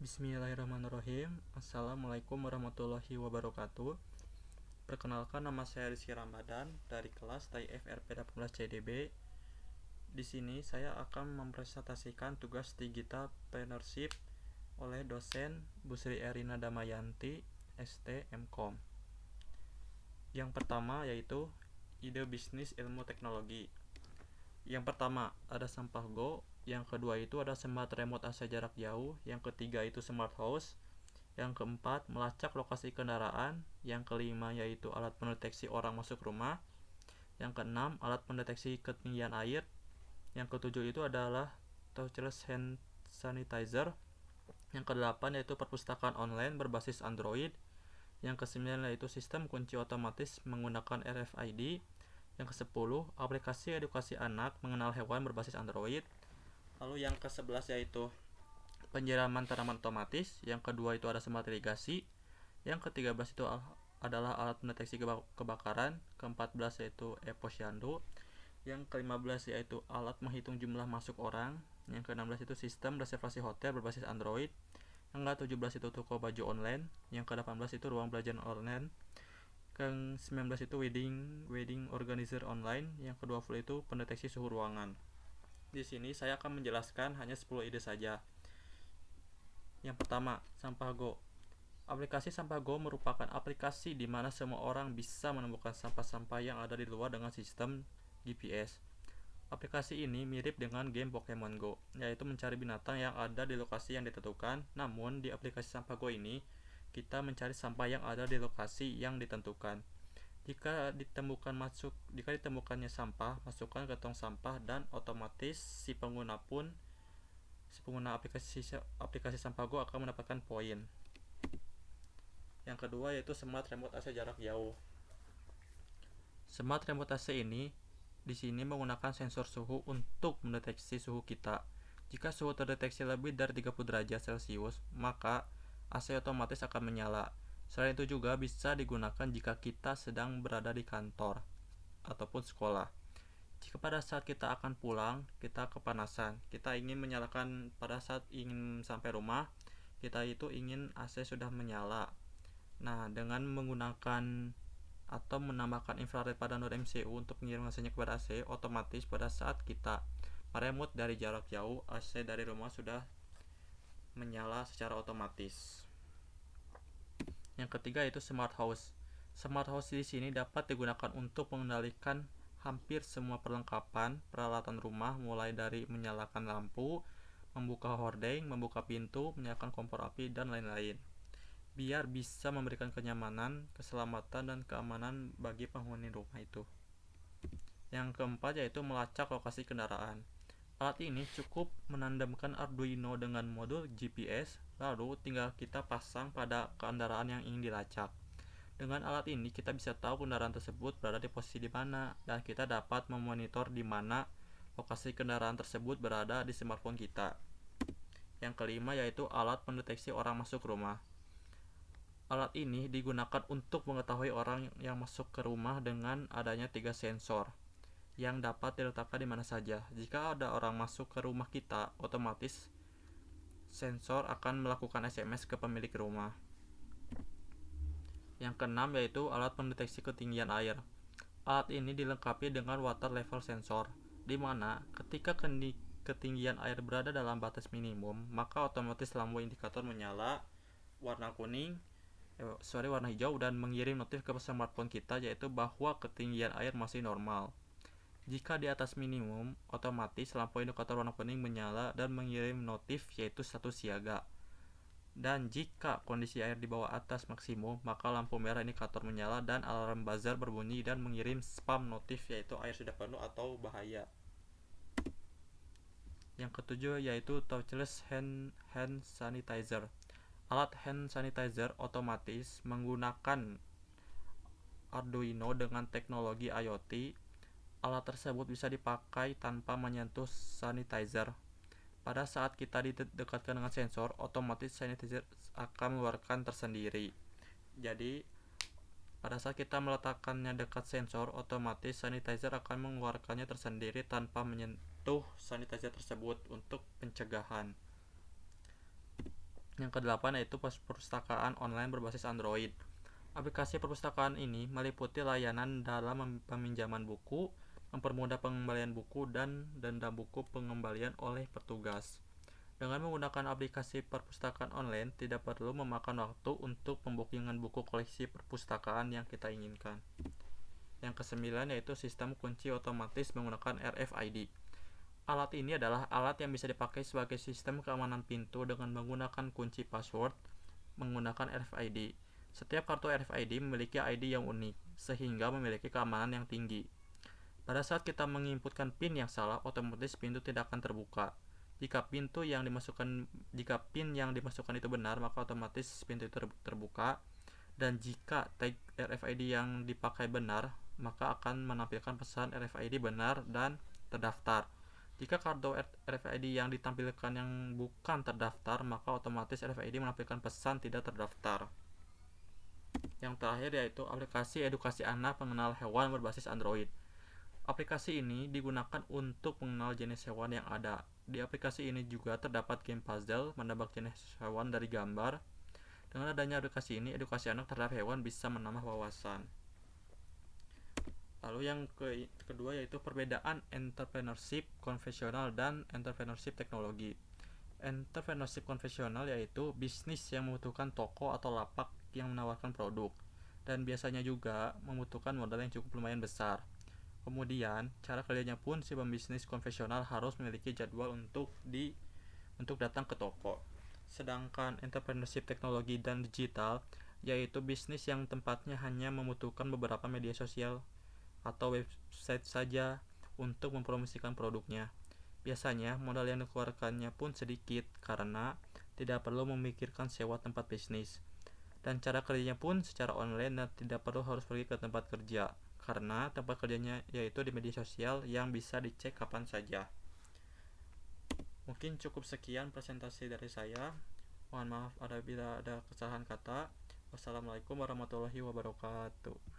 Bismillahirrahmanirrahim. Assalamualaikum warahmatullahi wabarakatuh. Perkenalkan, nama saya Rizky Ramadan dari kelas TAI FRP 18 CDB. Di sini saya akan mempresentasikan tugas Digital Partnership oleh dosen Bu Sri Erina Damayanti, ST MKOM. Yang pertama yaitu ide bisnis ilmu teknologi. Yang pertama ada Sampah Go, yang kedua itu ada smart remote AC jarak jauh, yang ketiga itu smart house, yang keempat melacak lokasi kendaraan, yang kelima yaitu alat pendeteksi orang masuk rumah, yang keenam alat pendeteksi ketinggian air, yang ketujuh itu adalah touchless hand sanitizer, yang kedelapan yaitu perpustakaan online berbasis Android, yang kesembilan yaitu sistem kunci otomatis menggunakan RFID, yang ke-10 aplikasi edukasi anak mengenal hewan berbasis Android. Lalu yang ke-11 yaitu penyiraman tanaman otomatis, yang kedua itu ada smart irigasi, yang ke-13 itu adalah alat pendeteksi kebakaran, ke-14 yaitu e-posyandu, yang ke-15 yaitu alat menghitung jumlah masuk orang, yang ke-16 itu sistem reservasi hotel berbasis Android, yang ke-17 itu toko baju online, yang ke-18 itu ruang belajar online, ke-19 itu wedding organizer online, yang ke-20 itu pendeteksi suhu ruangan. Di sini saya akan menjelaskan hanya 10 ide saja. Yang pertama, Sampah Go. Aplikasi Sampah Go merupakan aplikasi di mana semua orang bisa menemukan sampah-sampah yang ada di luar dengan sistem GPS. Aplikasi ini mirip dengan game Pokemon Go, yaitu mencari binatang yang ada di lokasi yang ditentukan. Namun di aplikasi Sampah Go ini, kita mencari sampah yang ada di lokasi yang ditentukan. Jika ditemukannya sampah, masukkan ke tong sampah dan otomatis si pengguna aplikasi Sampah Go akan mendapatkan poin. Yang kedua yaitu smart remote AC jarak jauh. Smart remote AC ini di sini menggunakan sensor suhu untuk mendeteksi suhu kita. Jika suhu terdeteksi lebih dari 30 derajat Celcius, maka AC otomatis akan menyala. Selain itu juga bisa digunakan jika kita sedang berada di kantor ataupun sekolah. Jika pada saat kita akan pulang, kita kepanasan, kita ingin menyalakan pada saat ingin sampai rumah, kita itu ingin AC sudah menyala. Nah, dengan menggunakan atau menambahkan infrared pada node MCU untuk mengirim hasilnya kepada AC, otomatis pada saat kita meremote dari jarak jauh, AC dari rumah sudah menyala secara otomatis. Yang ketiga itu smart house. Smart house di sini dapat digunakan untuk mengendalikan hampir semua perlengkapan peralatan rumah, mulai dari menyalakan lampu, membuka hordeng, membuka pintu, menyalakan kompor api, dan lain-lain, biar bisa memberikan kenyamanan, keselamatan, dan keamanan bagi penghuni rumah itu. Yang keempat yaitu melacak lokasi kendaraan. Alat ini cukup menandemkan Arduino dengan modul GPS, lalu tinggal kita pasang pada kendaraan yang ingin dilacak. Dengan alat ini kita bisa tahu kendaraan tersebut berada di posisi di mana, dan kita dapat memonitor di mana lokasi kendaraan tersebut berada di smartphone kita. Yang kelima yaitu alat pendeteksi orang masuk rumah. Alat ini digunakan untuk mengetahui orang yang masuk ke rumah dengan adanya 3 sensor yang dapat diletakkan di mana saja. Jika ada orang masuk ke rumah kita, otomatis sensor akan melakukan SMS ke pemilik rumah. Yang keenam yaitu alat pendeteksi ketinggian air. Alat ini dilengkapi dengan water level sensor, di mana ketika ketinggian air berada dalam batas minimum, maka otomatis lampu indikator menyala warna hijau dan mengirim notif ke smartphone kita, yaitu bahwa ketinggian air masih normal. Jika di atas minimum, otomatis lampu indikator warna kuning menyala dan mengirim notif, yaitu status siaga. Dan jika kondisi air di bawah atas maksimum, maka lampu merah indikator menyala dan alarm buzzer berbunyi dan mengirim spam notif, yaitu air sudah penuh atau bahaya. Yang ketujuh yaitu touchless hand sanitizer. Alat hand sanitizer otomatis menggunakan Arduino dengan teknologi IoT. Alat tersebut bisa dipakai tanpa menyentuh sanitizer. Pada saat kita didekatkan dengan sensor, otomatis sanitizer akan mengeluarkan tersendiri. Jadi, pada saat kita meletakkannya dekat sensor, otomatis sanitizer akan mengeluarkannya tersendiri tanpa menyentuh sanitizer tersebut untuk pencegahan. Yang kedelapan yaitu perpustakaan online berbasis Android. Aplikasi perpustakaan ini meliputi layanan dalam peminjaman buku, mempermudah pengembalian buku, dan denda buku pengembalian oleh petugas. Dengan menggunakan aplikasi perpustakaan online, tidak perlu memakan waktu untuk pembookingan buku koleksi perpustakaan yang kita inginkan. Yang kesembilan yaitu sistem kunci otomatis menggunakan RFID. Alat ini adalah alat yang bisa dipakai sebagai sistem keamanan pintu dengan menggunakan kunci password menggunakan RFID. Setiap kartu RFID memiliki ID yang unik, sehingga memiliki keamanan yang tinggi. Pada saat kita menginputkan PIN yang salah, otomatis pintu tidak akan terbuka. Jika PIN yang dimasukkan itu benar, maka otomatis pintu itu terbuka. Dan jika tag RFID yang dipakai benar, maka akan menampilkan pesan RFID benar dan terdaftar. Jika kartu RFID yang ditampilkan yang bukan terdaftar, maka otomatis RFID menampilkan pesan tidak terdaftar. Yang terakhir yaitu aplikasi edukasi anak pengenal hewan berbasis Android. Aplikasi ini digunakan untuk mengenal jenis hewan yang ada. Di aplikasi ini juga terdapat game puzzle menebak jenis hewan dari gambar. Dengan adanya aplikasi ini, edukasi anak terhadap hewan bisa menambah wawasan. Lalu yang kedua yaitu perbedaan entrepreneurship konvensional dan entrepreneurship teknologi. Entrepreneurship konvensional yaitu bisnis yang membutuhkan toko atau lapak yang menawarkan produk dan biasanya juga membutuhkan modal yang cukup lumayan besar. Kemudian, cara kerjanya pun si pembisnis konvensional harus memiliki jadwal untuk datang ke toko. Sedangkan entrepreneurship teknologi dan digital yaitu bisnis yang tempatnya hanya membutuhkan beberapa media sosial atau website saja untuk mempromosikan produknya. Biasanya modal yang dikeluarkannya pun sedikit karena tidak perlu memikirkan sewa tempat bisnis. Dan cara kerjanya pun secara online dan tidak perlu harus pergi ke tempat kerja karena tempat kerjanya yaitu di media sosial yang bisa dicek kapan saja. Mungkin cukup sekian presentasi dari saya. Mohon maaf apabila ada kesalahan kata. Wassalamualaikum warahmatullahi wabarakatuh.